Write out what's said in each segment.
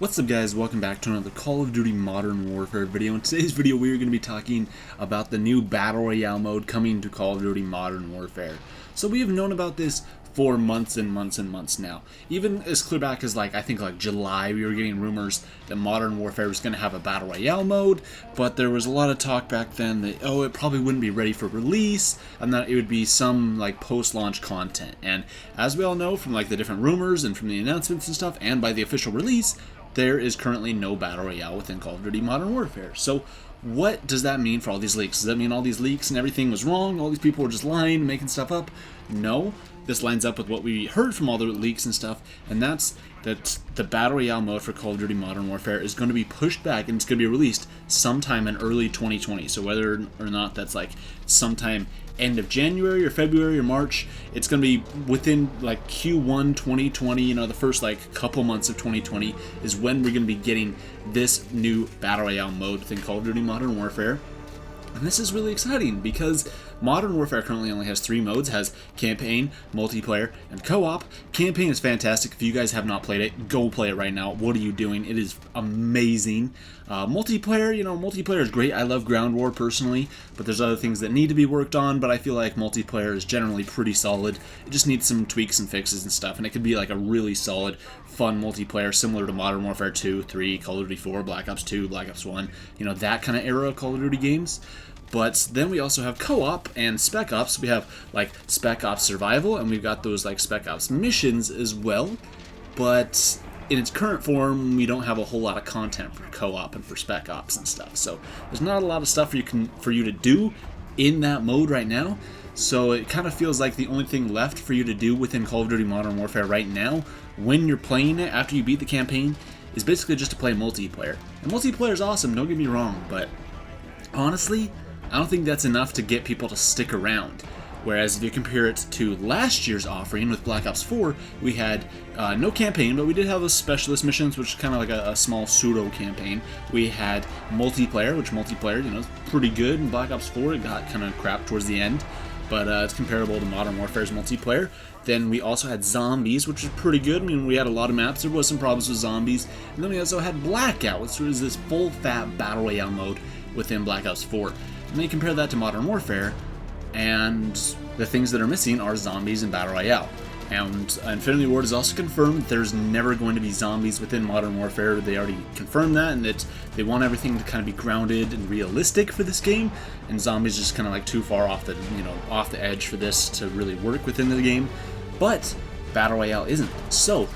What's up guys, welcome back to another Call of Duty Modern Warfare video. In today's video we are going to be talking about the new Battle Royale mode coming to Call of Duty Modern Warfare. So we have known about this for months and months and months now. Even as clear back as I think July, we were getting rumors that Modern Warfare was going to have a Battle Royale mode, but there was a lot of talk back then that, it probably wouldn't be ready for release, and that it would be some post-launch content. And as we all know from the different rumors and from the announcements and stuff, and by the official release, there is currently no Battle Royale within Call of Duty Modern Warfare. So what does that mean for all these leaks? Does that mean all these leaks and everything was wrong? All these people were just lying, making stuff up? No. This lines up with what we heard from all the leaks and stuff, and that's that the Battle Royale mode for Call of Duty Modern Warfare is going to be pushed back and it's going to be released sometime in early 2020. So whether or not that's sometime end of January or February or March, it's going to be within Q1 2020, the first couple months of 2020 is when we're going to be getting this new Battle Royale mode within Call of Duty Modern Warfare. And this is really exciting because Modern Warfare currently only has 3 modes. It has Campaign, Multiplayer, and Co-op. Campaign is fantastic. If you guys have not played it, go play it right now. What are you doing? It is amazing. Multiplayer, multiplayer is great. I love Ground War personally, but there's other things that need to be worked on, but I feel like multiplayer is generally pretty solid. It just needs some tweaks and fixes and stuff, and it could be a really solid, fun multiplayer similar to Modern Warfare 2, 3, Call of Duty 4, Black Ops 2, Black Ops 1, that kind of era of Call of Duty games. But then we also have Co-op and Spec Ops. We have Spec Ops Survival, and we've got those Spec Ops missions as well. But in its current form, we don't have a whole lot of content for Co-op and for Spec Ops and stuff. So there's not a lot of stuff for you to do in that mode right now. So it kind of feels like the only thing left for you to do within Call of Duty Modern Warfare right now, when you're playing it after you beat the campaign, is basically just to play multiplayer. And multiplayer is awesome, don't get me wrong, but honestly, I don't think that's enough to get people to stick around. Whereas if you compare it to last year's offering with Black Ops 4, we had no campaign, but we did have those specialist missions, which is kind of a small pseudo campaign. We had multiplayer, which multiplayer, is pretty good. In Black Ops 4, it got kind of crap towards the end, but it's comparable to Modern Warfare's multiplayer. Then we also had zombies, which was pretty good. I mean, we had a lot of maps. There was some problems with zombies. And then we also had Blackout, which was this full-fat Battle Royale mode within Black Ops 4. And then you compare that to Modern Warfare, and the things that are missing are zombies and Battle Royale. And Infinity Ward has also confirmed there's never going to be zombies within Modern Warfare. They already confirmed that, and that they want everything to kind of be grounded and realistic for this game. And zombies just kind of too far off the off the edge for this to really work within the game. But Battle Royale isn't. So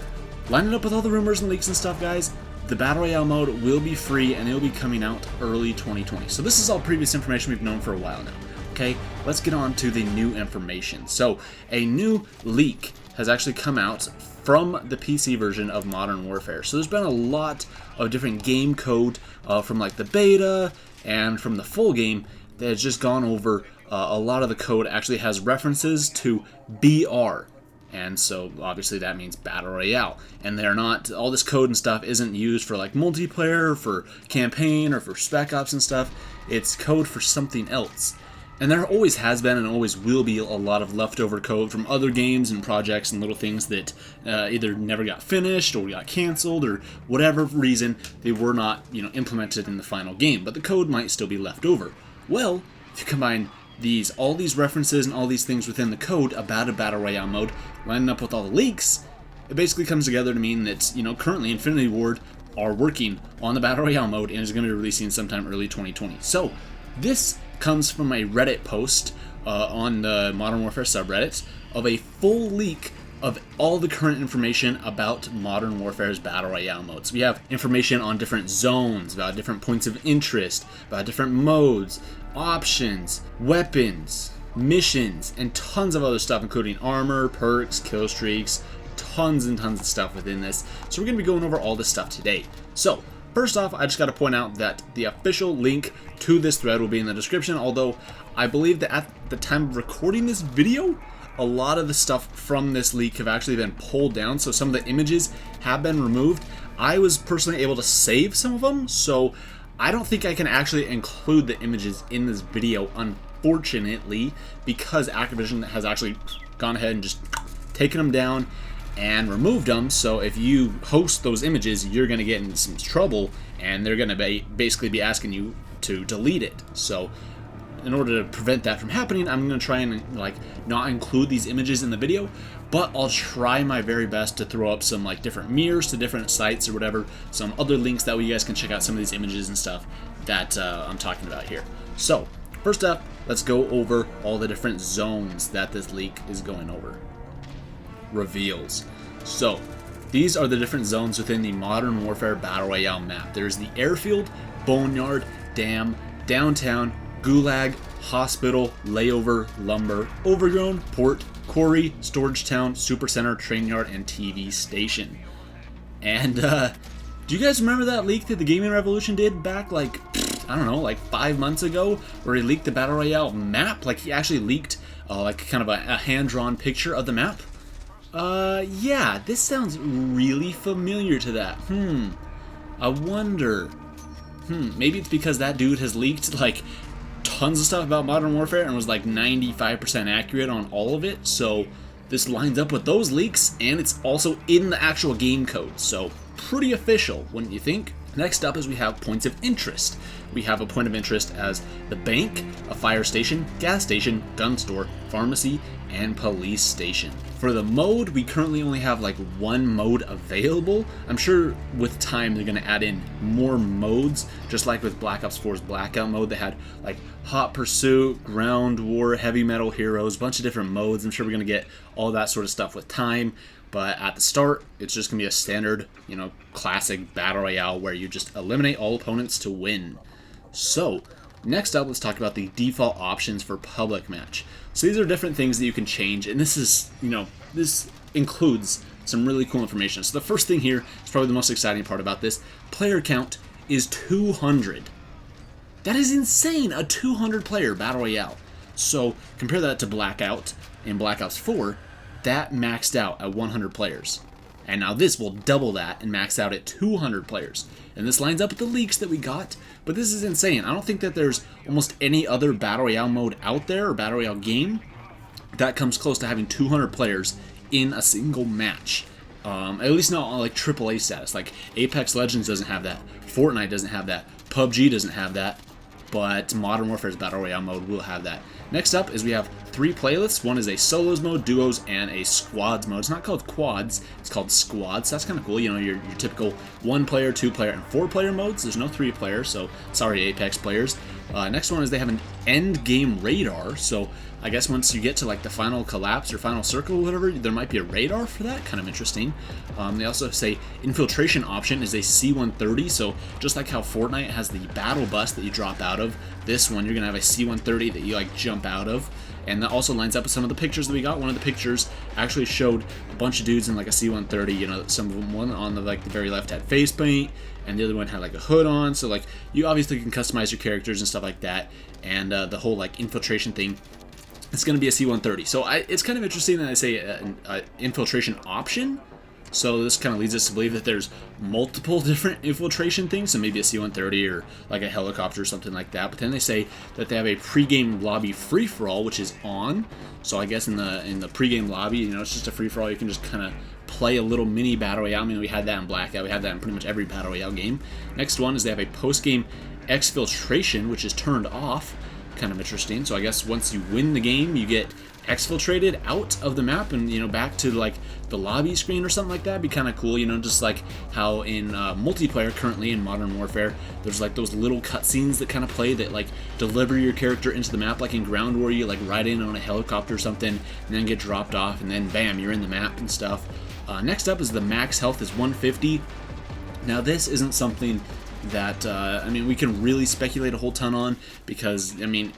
line it up with all the rumors and leaks and stuff, guys. The Battle Royale mode will be free, and it will be coming out early 2020. So this is all previous information we've known for a while now. Okay, let's get on to the new information. So a new leak has actually come out from the PC version of Modern Warfare. So there's been a lot of different game code from the beta and from the full game that has just gone over. A lot of the code actually has references to BR. And so obviously that means Battle Royale. And they're not, all this code and stuff isn't used for multiplayer, for campaign, or for Spec Ops and stuff. It's code for something else. And there always has been and always will be a lot of leftover code from other games and projects and little things that either never got finished or got canceled or whatever reason they were not implemented in the final game. But the code might still be left over. Well, if you combine all these references and all these things within the code about a Battle Royale mode, lining up with all the leaks, it basically comes together to mean that, currently Infinity Ward are working on the Battle Royale mode and is going to be releasing sometime early 2020. So, this comes from a Reddit post on the Modern Warfare subreddit of a full leak of all the current information about Modern Warfare's Battle Royale modes. We have information on different zones, about different points of interest, about different modes, options, weapons, missions, and tons of other stuff, including armor, perks, kill streaks, tons and tons of stuff within this. So we're going to be going over all this stuff today. So first off, I just got to point out that the official link to this thread will be in the description, although I believe that at the time of recording this video, a lot of the stuff from this leak have actually been pulled down, so some of the images have been removed. I was personally able to save some of them, so I don't think I can actually include the images in this video, unfortunately, because Activision has actually gone ahead and just taken them down and removed them. So if you host those images, you're going to get in some trouble, and they're going to basically be asking you to delete it. So in order to prevent that from happening, I'm going to try and like not include these images in the video, but I'll try my very best to throw up some like different mirrors to different sites or whatever, some other links that way you guys can check out some of these images and stuff that I'm talking about here. So first up, let's go over all the different zones that this leak is going over. Reveals. So these are the different zones within the Modern Warfare Battle Royale map. There's the airfield, boneyard, dam, downtown, gulag, hospital, layover, lumber, overgrown, port, quarry, storage town, supercenter, train yard, and TV station. And do you guys remember that leak that the Gaming Revolution did back like, I don't know, like 5 months ago, where he leaked the Battle Royale map? Like he actually leaked like kind of a hand-drawn picture of the map. Yeah, this sounds really familiar to that. I wonder. Maybe it's because that dude has leaked like tons of stuff about Modern Warfare and was like 95% accurate on all of it. So this lines up with those leaks, and it's also in the actual game code. So pretty official, wouldn't you think? Next up is we have points of interest. We have a point of interest as the bank, a fire station, gas station, gun store, pharmacy, and police station. For the mode, we currently only have like one mode available. I'm sure with time they're going to add in more modes, just like with Black Ops 4's Blackout mode. They had like Hot Pursuit, Ground War, Heavy Metal Heroes, a bunch of different modes. I'm sure we're going to get all that sort of stuff with time. But at the start, it's just going to be a standard, you know, classic Battle Royale where you just eliminate all opponents to win. So, next up, let's talk about the default options for public match. So these are different things that you can change, and this is, you know, this includes some really cool information. So the first thing here is probably the most exciting part about this. Player count is 200. That is insane, a 200 player Battle Royale. So compare that to Blackout in Black Ops 4, that maxed out at 100 players. And now this will double that and max out at 200 players. And this lines up with the leaks that we got, but this is insane. I don't think that there's almost any other Battle Royale mode out there, or Battle Royale game, that comes close to having 200 players in a single match. At least not on like AAA status. Like Apex Legends doesn't have that, Fortnite doesn't have that, PUBG doesn't have that, but Modern Warfare's Battle Royale mode will have that. Next up is we have 3 playlists. One is a solos mode, duos, and a squads mode. It's not called quads, it's called squads. So that's kind of cool. You know, your typical 1-player, 2-player, and 4-player modes. There's no 3-player, so sorry Apex players. Next one is they have an Endgame Radar. So I guess once you get to like the final collapse or final circle or whatever, there might be a radar for that. Kind of interesting. They also say Infiltration option is a C-130. So just like how Fortnite has the battle bus that you drop out of, this one you're going to have a C-130 that you like jump out of. And that also lines up with some of the pictures that we got. One of the pictures actually showed a bunch of dudes in like a C-130. You know, some of them, one on the like the very left had face paint, and the other one had like a hood on. So like you obviously can customize your characters and stuff like that. And the whole like infiltration thing, it's going to be a C-130. So it's kind of interesting that I say an infiltration option. So this kind of leads us to believe that there's multiple different infiltration things, so maybe a C-130 or like a helicopter or something like that. But then they say that they have a pregame lobby free-for-all, which is on. So I guess in the pregame lobby, you know, it's just a free-for-all. You can just kind of play a little mini Battle Royale. I mean, we had that in Blackout. We had that in pretty much every Battle Royale game. Next one is they have a post-game Exfiltration, which is turned off. Kind of interesting. So I guess once you win the game, you get exfiltrated out of the map and, you know, back to like the lobby screen or something like that. It'd be kind of cool, you know, just like how in multiplayer currently in Modern Warfare, there's like those little cutscenes that kind of play that like deliver your character into the map, like in Ground War, you like ride in on a helicopter or something and then get dropped off and then bam, you're in the map and stuff. Next up is the max health is 150. Now this isn't something that I mean, we can really speculate a whole ton on, because I mean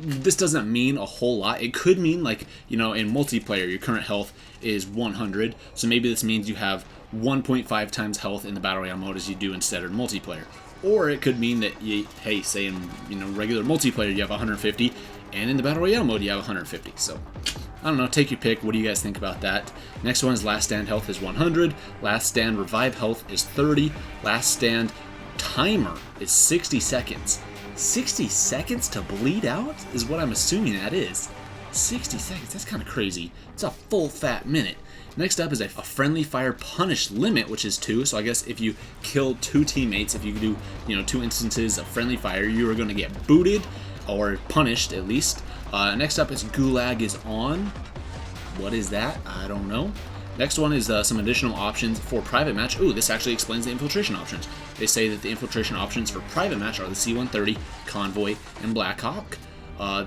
this doesn't mean a whole lot. It could mean like, you know, in multiplayer your current health is 100, so maybe this means you have 1.5 times health in the Battle Royale mode as you do in standard multiplayer. Or it could mean that you, hey, say in, you know, regular multiplayer you have 150 and in the Battle Royale mode you have 150. So I don't know, take your pick. What do you guys think about that? Next one is Last Stand health is 100, Last Stand revive health is 30, Last Stand timer is 60 seconds. 60 seconds to bleed out is what I'm assuming that is. 60 seconds, that's kind of crazy. It's a full fat minute. Next up is a friendly fire punish limit, which is 2. So I guess if you kill 2 teammates, if you do 2 instances of friendly fire, you are going to get booted or punished at least. Next up is Gulag is on. What is that? I don't know. Next one is some additional options for private match. Ooh, this actually explains the infiltration options. They say that the infiltration options for private match are the C-130, Convoy, and Black Hawk.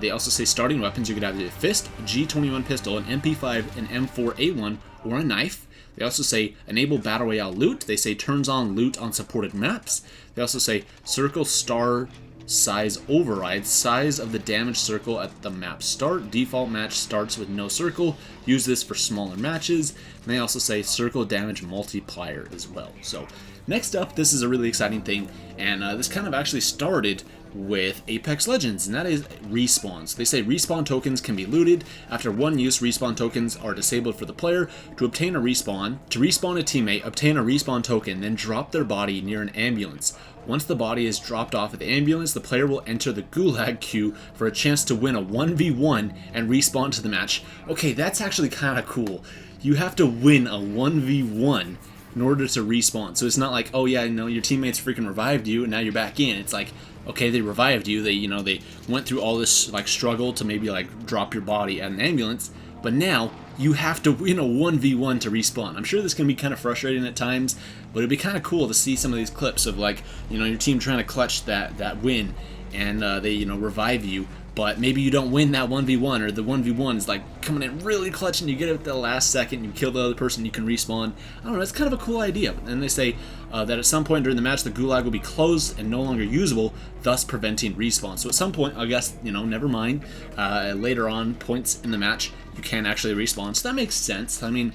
They also say starting weapons, you could have the Fist, G21 pistol, an MP5, an M4A1, or a knife. They also say enable Battle Royale loot. They say turns on loot on supported maps. They also say circle star size override, size of the damage circle at the map start. Default match starts with no circle. Use this for smaller matches. And they also say circle damage multiplier as well. So next up, this is a really exciting thing, and this kind of actually started with Apex Legends, and that is respawns. They say respawn tokens can be looted. After one use, respawn tokens are disabled for the player. To obtain a respawn, to respawn a teammate, obtain a respawn token, then drop their body near an ambulance. Once the body is dropped off at the ambulance, the player will enter the Gulag queue for a chance to win a 1v1 and respawn to the match. Okay, that's actually kind of cool. You have to win a 1v1 in order to respawn. So it's not like, oh yeah, your teammates freaking revived you and now you're back in. It's like, okay, they revived you. They, they went through all this like struggle to maybe like drop your body at an ambulance, but now you have to win a 1v1 to respawn. I'm sure this can be kind of frustrating at times, but it'd be kind of cool to see some of these clips of like, your team trying to clutch that win, and they, revive you, but maybe you don't win that 1v1, or the 1v1 is like coming in really clutch and you get it at the last second, you kill the other person, you can respawn. I don't know, it's kind of a cool idea. And they say that at some point during the match, the Gulag will be closed and no longer usable, thus preventing respawn. So at some point, I guess, never mind, later on, points in the match, you can actually respawn. So that makes sense. I mean,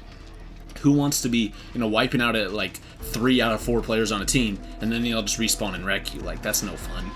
who wants to be, wiping out at like 3 out of 4 players on a team, and then they'll just respawn and wreck you? Like, that's no fun.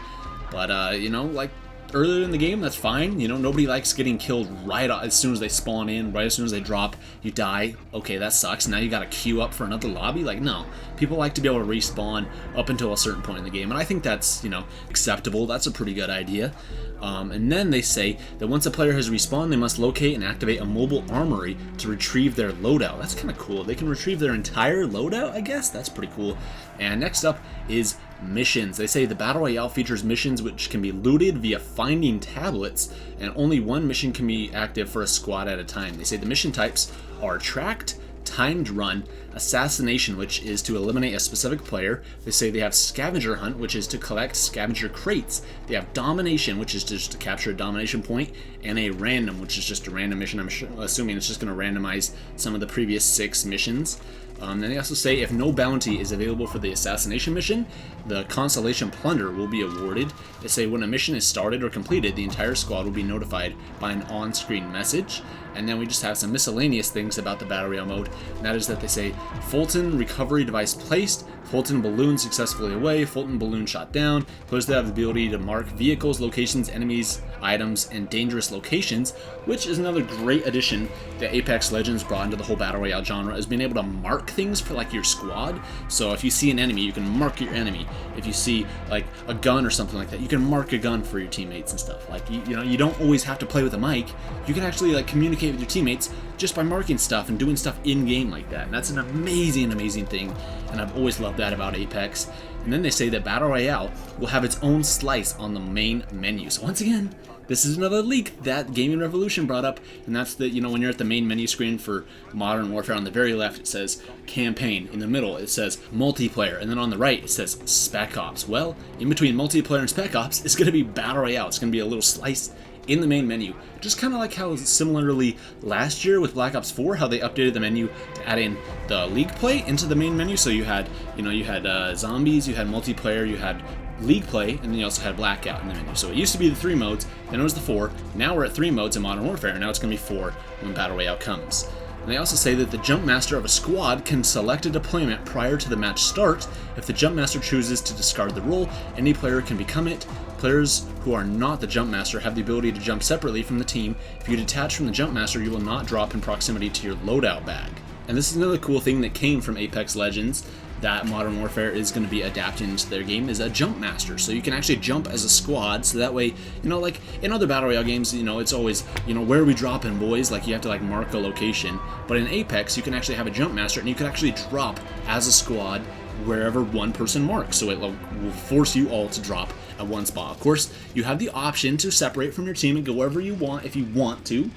But, like, earlier in the game, that's fine. Nobody likes getting killed right as soon as they spawn in, right as soon as they drop, you die. Okay, that sucks. Now you gotta queue up for another lobby? Like, no. People like to be able to respawn up until a certain point in the game, and I think that's, acceptable. That's a pretty good idea. And then they say that once a player has respawned, they must locate and activate a mobile armory to retrieve their loadout. That's kind of cool. They can retrieve their entire loadout, I guess? That's pretty cool. And next up is missions. They say the Battle Royale features missions which can be looted via finding tablets, and only one mission can be active for a squad at a time. They say the mission types are tracked, timed run, assassination, which is to eliminate a specific player. They say they have scavenger hunt, which is to collect scavenger crates. They have domination, which is just to capture a domination point, and a random, which is just a random mission. I'm assuming it's just going to randomize some of the previous 6 missions. Then they also say if no bounty is available for the assassination mission, the consolation plunder will be awarded. They say when a mission is started or completed, the entire squad will be notified by an on-screen message. And then we just have some miscellaneous things about the Battle Royale mode, and that is that they say Fulton recovery device placed, Fulton balloon successfully away, Fulton balloon shot down. Players that have the ability to mark vehicles, locations, enemies, items, and dangerous locations, which is another great addition that Apex Legends brought into the whole Battle Royale genre, is being able to mark things for like your squad. So if you see an enemy, you can mark your enemy. If you see like a gun or something like that, you can mark a gun for your teammates and stuff. Like you don't always have to play with a mic. You can actually like communicate with your teammates just by marking stuff and doing stuff in game like that. And that's an amazing thing, and I've always loved that about Apex. And then they say that Battle Royale will have its own slice on the main menu. So once again, this is another leak that Gaming Revolution brought up, and that's that, when you're at the main menu screen for Modern Warfare, on the very left it says campaign, in the middle it says multiplayer, and then on the right it says Spec Ops. Well, in between multiplayer and Spec Ops, it's going to be Battle Royale. It's going to be a little slice in the main menu, just kind of like how similarly last year with Black Ops 4, how they updated the menu to add in the League play into the main menu. So you had, you had zombies, you had multiplayer, you had League play, and then you also had Blackout in the menu. So it used to be the 3 modes, then it was the 4. Now we're at 3 modes in Modern Warfare, and now it's going to be 4 when Battle Royale comes. And they also say that the jump master of a squad can select a deployment prior to the match start. If the jump master chooses to discard the role, any player can become it. Players who are not the jump master have the ability to jump separately from the team. If you detach from the jump master, you will not drop in proximity to your loadout bag. And this is another cool thing that came from Apex Legends. that Modern Warfare is going to be adapting into their game is a jump master. So you can actually jump as a squad, so that way, you know, like in other Battle Royale games, you know, it's always, you know, where are we dropping, boys? Like, you have to, like, mark a location. But in Apex, you can actually have a jump master, and you can actually drop as a squad wherever one person marks. So it will force you all to drop at one spot. Of course, you have the option to separate from your team and go wherever you want if you want to.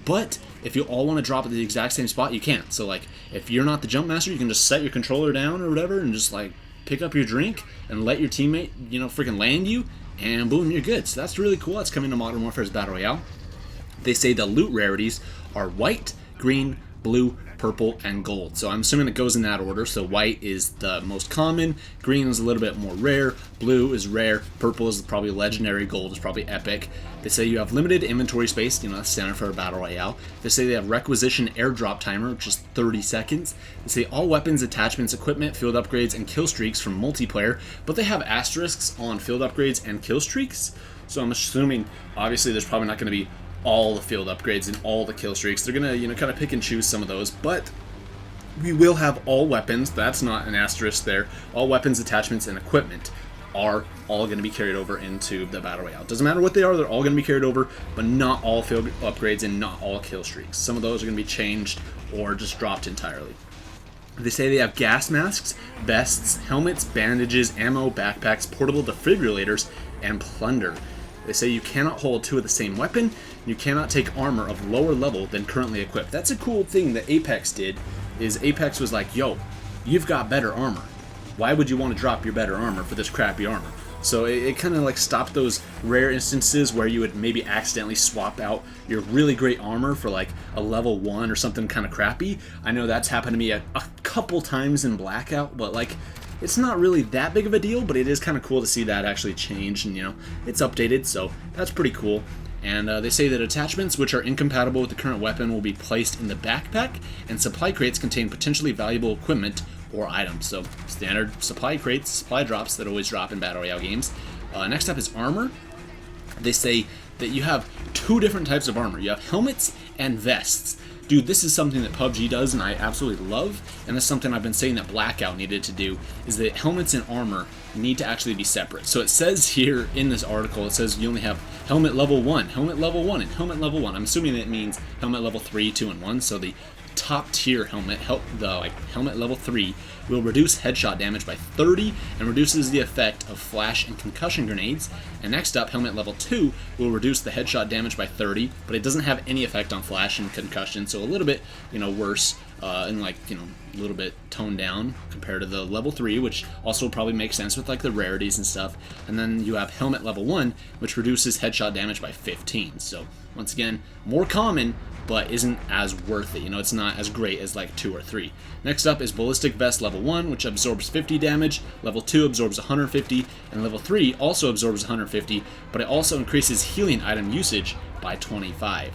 But if you all want to drop at the exact same spot, you can't. So, like, if you're not the jump master, you can just set your controller down or whatever and just, like, pick up your drink and let your teammate, you know, freaking land you, and boom, you're good. So that's really cool. That's coming to Modern Warfare's Battle Royale. They say the loot rarities are white, green, blue, purple, and gold. So I'm assuming it goes in that order. So white is the most common, green is a little bit more rare, blue is rare, purple is probably legendary, gold is probably epic. They say you have limited inventory space, you know, that's standard for a Battle Royale. They say they have requisition airdrop timer, which is 30 seconds. They say all weapons, attachments, equipment, field upgrades, and kill streaks from multiplayer, but they have asterisks on field upgrades and kill streaks. So I'm assuming, obviously, there's probably not going to be all the field upgrades and all the kill streaks. They're gonna, you know, kind of pick and choose some of those, but we will have all weapons. That's not an asterisk there. All weapons, attachments, and equipment are all going to be carried over into the Battle Royale. Doesn't matter what they are, they're all going to be carried over, but not all field upgrades and not all kill streaks. Some of those are going to be changed or just dropped entirely. They say they have gas masks, vests, helmets, bandages, ammo, backpacks, portable defibrillators, and plunder. They say you cannot hold two of the same weapon. You cannot take armor of lower level than currently equipped. That's a cool thing that Apex did, is Apex was like, yo, you've got better armor. Why would you want to drop your better armor for this crappy armor? So it kind of like stopped those rare instances where you would maybe accidentally swap out your really great armor for like a level 1 or something kind of crappy. I know that's happened to me a couple times in Blackout, but like, it's not really that big of a deal, but it is kind of cool to see that actually change, and you know, it's updated, so that's pretty cool. And they say that attachments which are incompatible with the current weapon will be placed in the backpack, and supply crates contain potentially valuable equipment or items. So standard supply crates, supply drops that always drop in Battle Royale games. Next up is armor. They say that you have two different types of armor. You have helmets and vests. Dude, this is something that PUBG does and I absolutely love, and that's something I've been saying that Blackout needed to do, is that helmets and armor need to actually be separate. So it says here in this article, it says you only have helmet level 1, helmet level 1, and helmet level 1. I'm assuming that means helmet level 3, 2, and 1. So the top tier helmet, helmet level 3, will reduce headshot damage by 30 and reduces the effect of flash and concussion grenades. And next up, helmet level 2 will reduce the headshot damage by 30, but it doesn't have any effect on flash and concussion, so a little bit, you know, worse, and like, you know, a little bit toned down compared to the level 3, which also probably makes sense with like the rarities and stuff. And then you have helmet level 1, which reduces headshot damage by 15. So once again, more common, but isn't as worth it. You know, it's not as great as like 2 or 3. Next up is Ballistic Vest level 1, which absorbs 50 damage, level 2 absorbs 150, and level 3 also absorbs 150, but it also increases healing item usage by 25.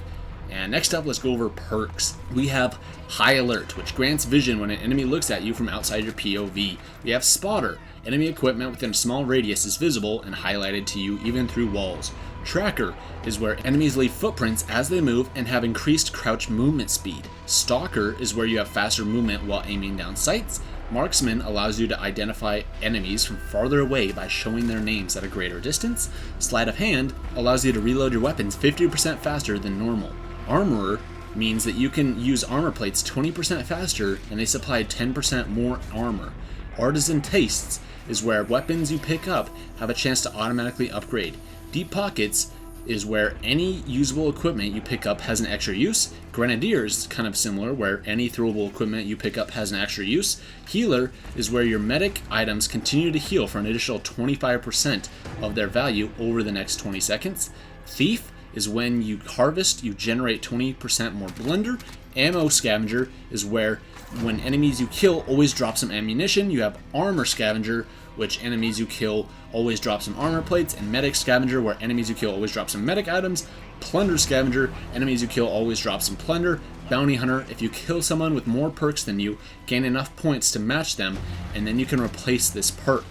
And next up, let's go over perks. We have High Alert, which grants vision when an enemy looks at you from outside your POV. We have Spotter. Enemy equipment within a small radius is visible and highlighted to you even through walls. Tracker is where enemies leave footprints as they move and have increased crouch movement speed. Stalker is where you have faster movement while aiming down sights. Marksman allows you to identify enemies from farther away by showing their names at a greater distance. Sleight of Hand allows you to reload your weapons 50% faster than normal. Armorer means that you can use armor plates 20% faster and they supply 10% more armor. Artisan Tastes is where weapons you pick up have a chance to automatically upgrade. Deep Pockets is where any usable equipment you pick up has an extra use. Grenadier is kind of similar, where any throwable equipment you pick up has an extra use. Healer is where your medic items continue to heal for an additional 25% of their value over the next 20 seconds. Thief is when you harvest, you generate 20% more plunder. Ammo Scavenger is where when enemies you kill always drop some ammunition. You have Armor Scavenger, which enemies you kill always drop some armor plates, and Medic Scavenger, where enemies you kill always drop some medic items. Plunder Scavenger, enemies you kill always drop some plunder. Bounty Hunter, if you kill someone with more perks than you, gain enough points to match them, and then you can replace this perk.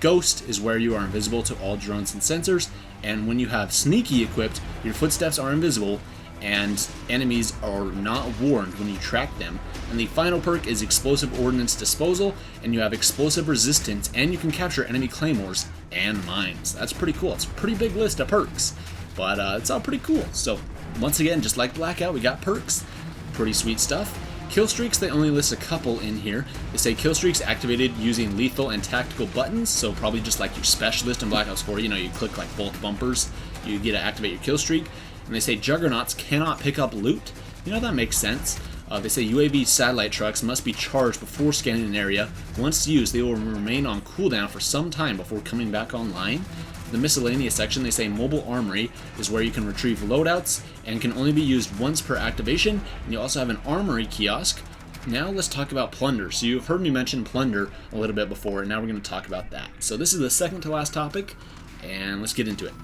Ghost is where you are invisible to all drones and sensors, and when you have Sneaky equipped, your footsteps are invisible, and enemies are not warned when you track them. And the final perk is Explosive Ordnance Disposal, and you have Explosive Resistance, and you can capture enemy claymores and mines. That's pretty cool. It's a pretty big list of perks, but it's all pretty cool. So once again, just like Blackout, we got perks. Pretty sweet stuff. Killstreaks, they only list a couple in here. They say killstreaks activated using lethal and tactical buttons, so probably just like your specialist in Black Ops 4, you know, you click like both bumpers, you get to activate your killstreak. And they say juggernauts cannot pick up loot. You know, that makes sense. They say UAV satellite trucks must be charged before scanning an area. Once used, they will remain on cooldown for some time before coming back online. The miscellaneous section, they say mobile armory is where you can retrieve loadouts and can only be used once per activation. And you also have an armory kiosk. Now let's talk about plunder. So you've heard me mention plunder a little bit before, and now we're going to talk about that. So this is the second to last topic, and let's get into it.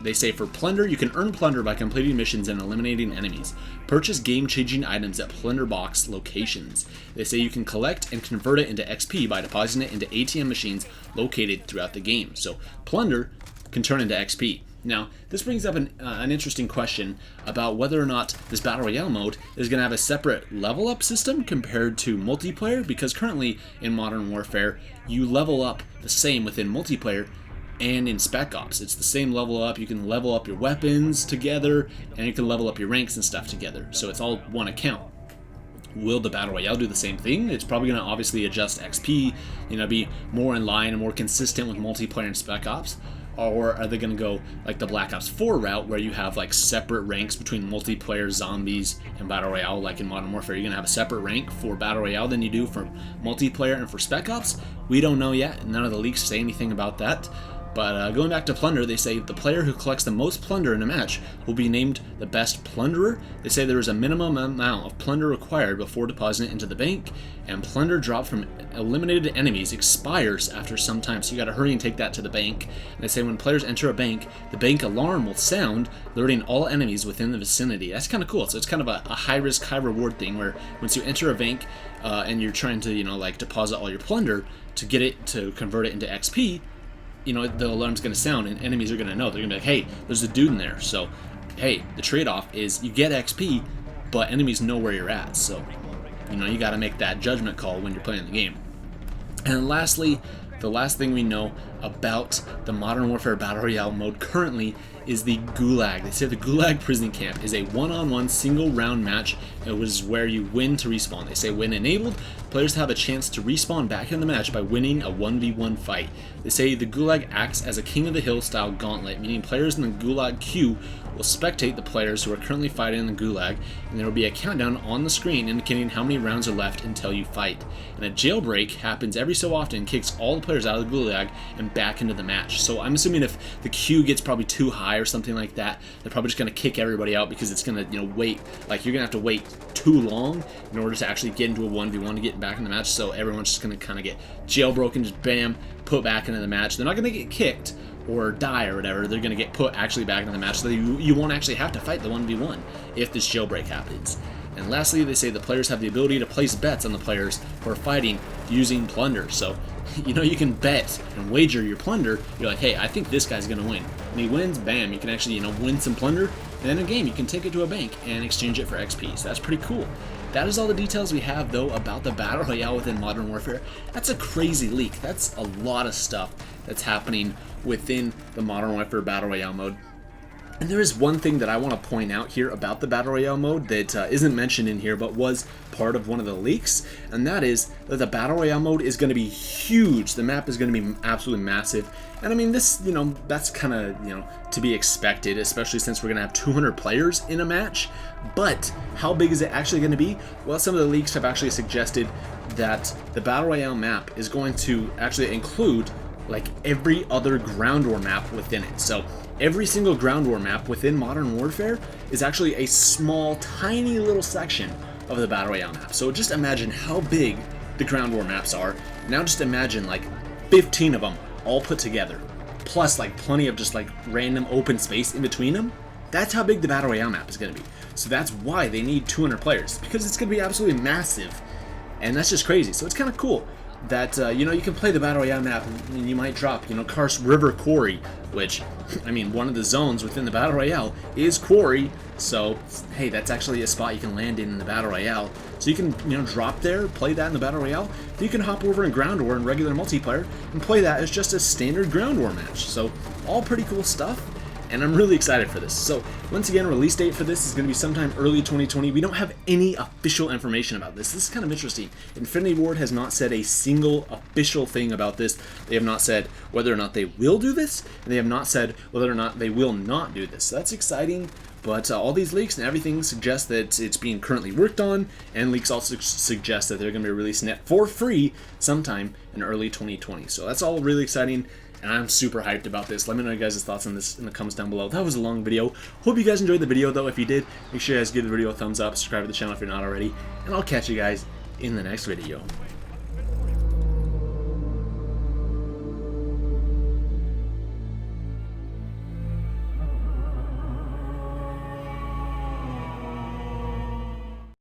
They say for plunder, you can earn plunder by completing missions and eliminating enemies. Purchase game-changing items at plunder box locations. They say you can collect and convert it into XP by depositing it into ATM machines located throughout the game. So plunder can turn into XP. Now, this brings up an interesting question about whether or not this Battle Royale mode is going to have a separate level up system compared to multiplayer, because currently in Modern Warfare, you level up the same within multiplayer and in Spec Ops. It's the same level up. You can level up your weapons together, and you can level up your ranks and stuff together. So it's all one account. Will the Battle Royale do the same thing? It's probably going to obviously adjust XP, you know, be more in line and more consistent with multiplayer and Spec Ops. Or are they going to go like the Black Ops 4 route, where you have like separate ranks between multiplayer, zombies, and Battle Royale? Like in Modern Warfare, you're going to have a separate rank for Battle Royale than you do for multiplayer and for Spec Ops? We don't know yet. None of the leaks say anything about that. But going back to plunder, they say the player who collects the most plunder in a match will be named the best plunderer. They say there is a minimum amount of plunder required before depositing it into the bank, and plunder dropped from eliminated enemies expires after some time, so you gotta hurry and take that to the bank. And they say when players enter a bank, the bank alarm will sound, alerting all enemies within the vicinity. That's kind of cool. So it's kind of a high risk, high reward thing, where once you enter a bank and you're trying to, you know, like deposit all your plunder to get it to convert it into XP, you know, the alarm's going to sound and enemies are going to know. They're going to be like, hey, there's a dude in there. So, hey, the trade-off is you get XP, but enemies know where you're at. So, you know, you got to make that judgment call when you're playing the game. And lastly, the last thing we know about the Modern Warfare Battle Royale mode currently is the Gulag. They say the Gulag prison camp is a one-on-one single round match. It was where you win to respawn. They say when enabled, players have a chance to respawn back in the match by winning a 1v1 fight. They say the Gulag acts as a King of the Hill style gauntlet, meaning players in the Gulag queue will spectate the players who are currently fighting in the Gulag, and there will be a countdown on the screen indicating how many rounds are left until you fight. And a jailbreak happens every so often and kicks all the players out of the Gulag and back into the match. So I'm assuming if the queue gets probably too high or something like that, they're probably just going to kick everybody out, because it's going to, you know, wait, like you're going to have to wait too long in order to actually get into a 1v1 to get back in the match. So everyone's just going to kind of get jailbroken, just bam, put back into the match. They're not going to get kicked or die or whatever. They're going to get put actually back into the match, so you won't actually have to fight the 1v1 if this jailbreak happens. And lastly, they say the players have the ability to place bets on the players who are fighting using plunder. So, you know, you can bet and wager your plunder. You're like, hey, I think this guy's going to win. And he wins, bam, you can actually, you know, win some plunder. And in a game, you can take it to a bank and exchange it for XP. So that's pretty cool. That is all the details we have, though, about the Battle Royale within Modern Warfare. That's a crazy leak. That's a lot of stuff that's happening within the Modern Warfare Battle Royale mode. And there is one thing that I want to point out here about the Battle Royale mode that isn't mentioned in here, but was part of one of the leaks, and that is that the Battle Royale mode is going to be huge. The map is going to be absolutely massive, and I mean, this, you know, that's kind of, you know, to be expected, especially since we're going to have 200 players in a match. But how big is it actually going to be? Well, some of the leaks have actually suggested that the Battle Royale map is going to actually include like every other ground war map within it. So every single ground war map within Modern Warfare is actually a small, tiny little section of the Battle Royale map. So just imagine how big the ground war maps are. Now just imagine like 15 of them all put together, plus like plenty of just like random open space in between them. That's how big the Battle Royale map is going to be. So that's why they need 200 players, because it's going to be absolutely massive. And that's just crazy. So it's kind of cool. that you know, you can play the Battle Royale map and you might drop, you know, Karst River Quarry, which, I mean, one of the zones within the Battle Royale is Quarry, so hey, that's actually a spot you can land in the Battle Royale. So you can, you know, drop there, play that in the Battle Royale. You can hop over in Ground War in regular multiplayer and play that as just a standard Ground War match. So all pretty cool stuff, and I'm really excited for this. So once again, release date for this is going to be sometime early 2020. We don't have any official information about this. This is kind of interesting. Infinity Ward has not said a single official thing about this. They have not said whether or not they will do this, and they have not said whether or not they will not do this. So that's exciting. But all these leaks and everything suggest that it's being currently worked on, and leaks also suggest that they're going to be releasing it for free sometime in early 2020. So that's all really exciting, and I'm super hyped about this. Let me know your guys' thoughts on this in the comments down below. That was a long video. Hope you guys enjoyed the video, though. If you did, make sure you guys give the video a thumbs up, subscribe to the channel if you're not already, and I'll catch you guys in the next video.